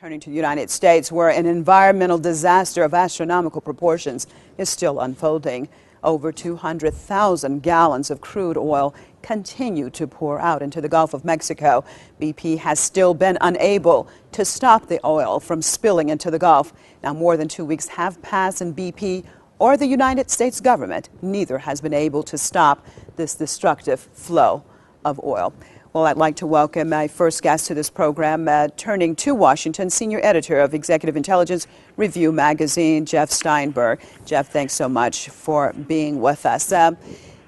Turning to the United States, where an environmental disaster of astronomical proportions is still unfolding. Over 200,000 gallons of crude oil continue to pour out into the Gulf of Mexico. BP has still been unable to stop the oil from spilling into the Gulf. Now, more than 2 weeks have passed, and BP or the United States government, neither has been able to stop this destructive flow of oil. Well, I'd like to welcome my first guest to this program, turning to Washington, senior editor of Executive Intelligence Review magazine, Jeff Steinberg. Jeff, thanks so much for being with us.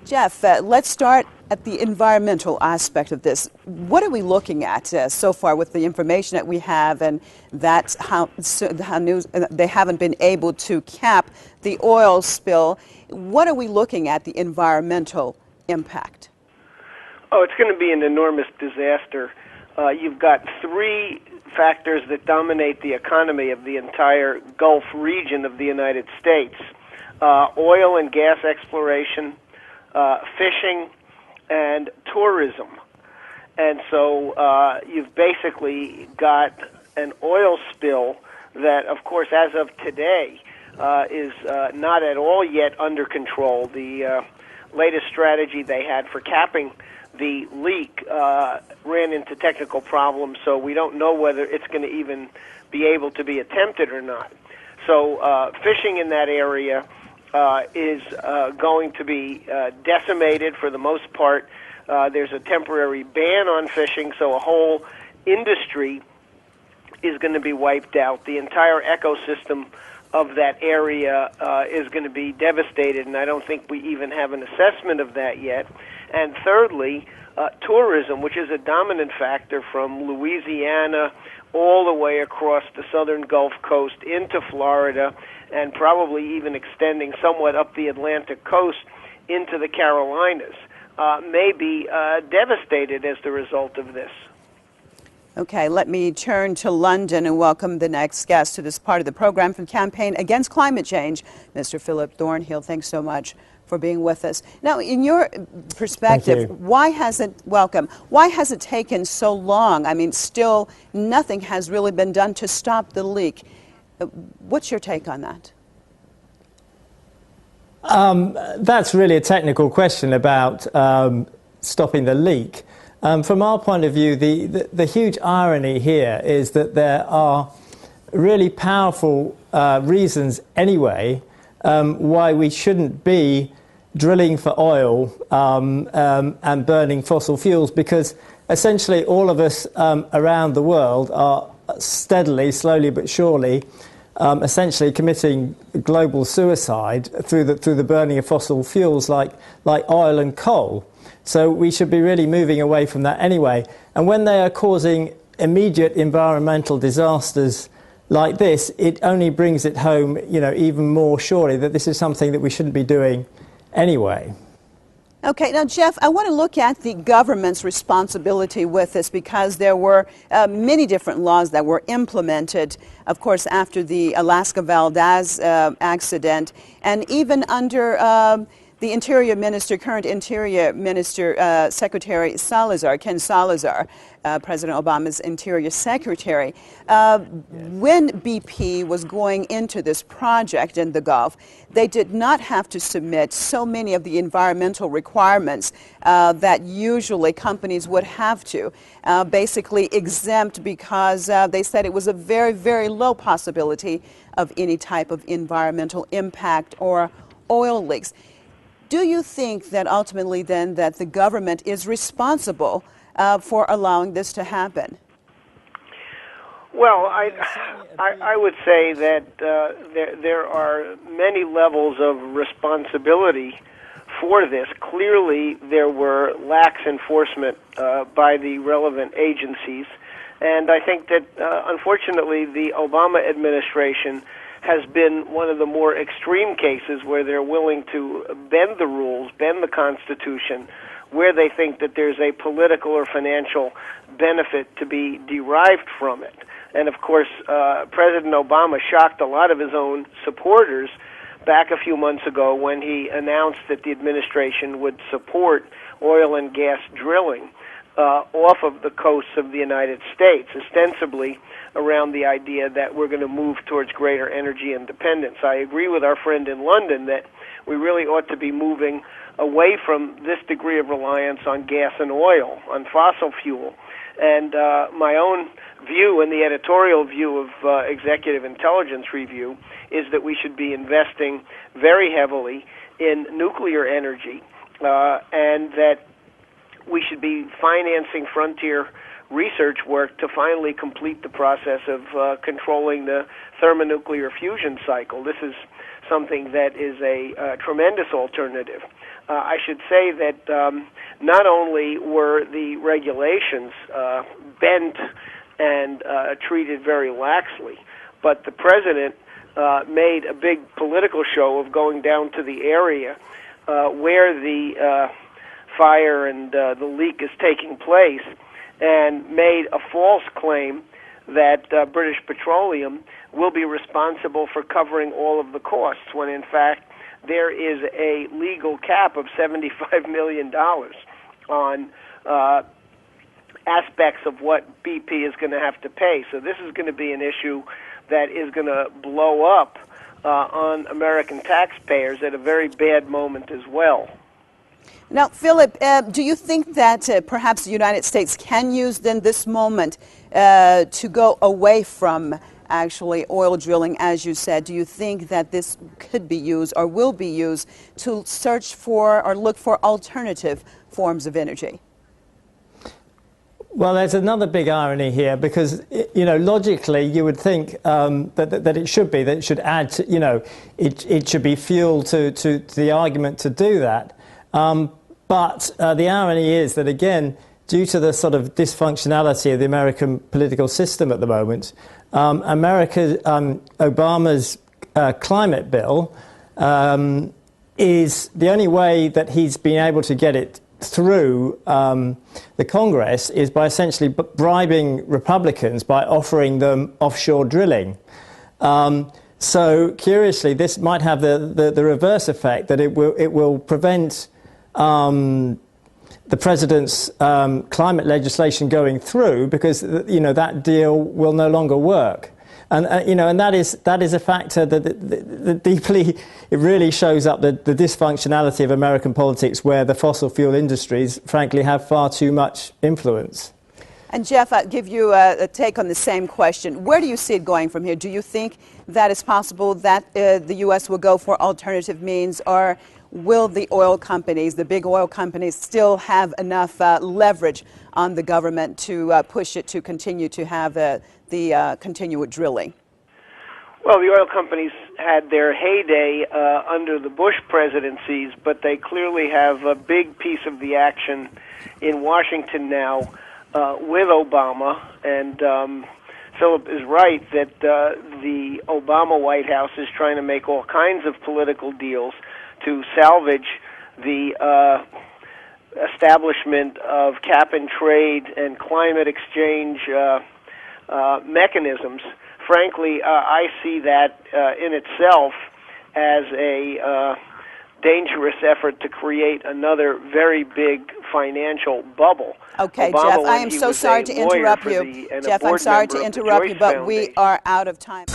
Jeff, let's start at the environmental aspect of this. What are we looking at so far with the information that we have, and that's how news, they haven't been able to cap the oil spill? What are we looking at, the environmental impact? Oh, it's going to be an enormous disaster. You've got three factors that dominate the economy of the entire Gulf region of the United States: oil and gas exploration, fishing, and tourism. And so you've basically got an oil spill that, of course, as of today, is not at all yet under control. The latest strategy they had for capping the leak ran into technical problems, so we don't know whether it's going to even be able to be attempted or not. So fishing in that area is going to be decimated for the most part. There's a temporary ban on fishing, so a whole industry is going to be wiped out. The entire ecosystem of that area is going to be devastated, and I don't think we even have an assessment of that yet. And thirdly, tourism, which is a dominant factor from Louisiana all the way across the southern Gulf Coast into Florida, and probably even extending somewhat up the Atlantic coast into the Carolinas, may be devastated as the result of this. Okay, let me turn to London and welcome the next guest to this part of the program from Campaign Against Climate Change, Mr. Philip Thornhill. Thanks so much for being with us. Now, in your perspective, why has it taken so long? I mean, still nothing has really been done to stop the leak. What's your take on that? That's really a technical question about stopping the leak. From our point of view, the huge irony here is that there are really powerful reasons anyway why we shouldn't be drilling for oil and burning fossil fuels, because essentially all of us around the world are steadily, slowly but surely, essentially committing global suicide through the burning of fossil fuels like oil and coal. So we should be really moving away from that anyway. And when they are causing immediate environmental disasters like this, it only brings it home, even more surely that this is something that we shouldn't be doing anyway. Okay, now, Jeff, I want to look at the government's responsibility with this, because there were many different laws that were implemented, of course, after the Alaska Valdez accident, and even under the Interior Minister, current Interior Minister, Secretary Salazar, Ken Salazar, President Obama's Interior Secretary. When BP was going into this project in the Gulf, they did not have to submit so many of the environmental requirements that usually companies would have to, basically exempt, because they said it was a very, very low possibility of any type of environmental impact or oil leaks. Do you think that ultimately then that the government is responsible for allowing this to happen? Well, I would say that there are many levels of responsibility for this. Clearly, there were lax enforcement by the relevant agencies, and I think that unfortunately the Obama administration has been one of the more extreme cases where they're willing to bend the rules, bend the Constitution, where they think that there's a political or financial benefit to be derived from it. And of course, President Obama shocked a lot of his own supporters back a few months ago when he announced that the administration would support oil and gas drilling. off of the coasts of the United States, ostensibly around the idea that we're going to move towards greater energy independence. I agree with our friend in London that we really ought to be moving away from this degree of reliance on gas and oil, on fossil fuel. And my own view and the editorial view of Executive Intelligence Review is that we should be investing very heavily in nuclear energy, and that we should be financing frontier research work to finally complete the process of controlling the thermonuclear fusion cycle. This is something that is a tremendous alternative. I should say that not only were the regulations bent and treated very laxly, but the president made a big political show of going down to the area where the fire and the leak is taking place, and made a false claim that British Petroleum will be responsible for covering all of the costs, when in fact there is a legal cap of $75 million on aspects of what BP is going to have to pay. So this is going to be an issue that is going to blow up on American taxpayers at a very bad moment as well. Now, Philip, do you think that perhaps the United States can use then this moment to go away from actually oil drilling, as you said? Do you think that this could be used or will be used to search for or look for alternative forms of energy? Well, there's another big irony here, because, you know, logically you would think that it should be, that it should add to, you know, it should be fuel to the argument to do that. But the irony is that, again, due to the sort of dysfunctionality of the American political system at the moment, Obama's climate bill is the only way that he's been able to get it through the Congress is by essentially bribing Republicans by offering them offshore drilling. So curiously, this might have the reverse effect, that it will prevent the president's climate legislation going through, because you know that deal will no longer work. And you know, and that is a factor that deeply, it really shows up the dysfunctionality of American politics, where the fossil fuel industries, frankly, have far too much influence. And Jeff, I'll give you a take on the same question. Where do you see it going from here? Do you think that it's possible that the U.S. will go for alternative means, or will the oil companies, the big oil companies, still have enough leverage on the government to push it to continue to have the continued drilling? Well, the oil companies had their heyday under the Bush presidencies, but they clearly have a big piece of the action in Washington now with Obama. And Philip is right that the Obama White House is trying to make all kinds of political deals to salvage the establishment of cap and trade and climate exchange mechanisms. Frankly, I see that in itself as a dangerous effort to create another very big financial bubble. Okay, Obama, Jeff, I am so sorry to interrupt you. Jeff, I'm sorry to interrupt you, but we are out of time.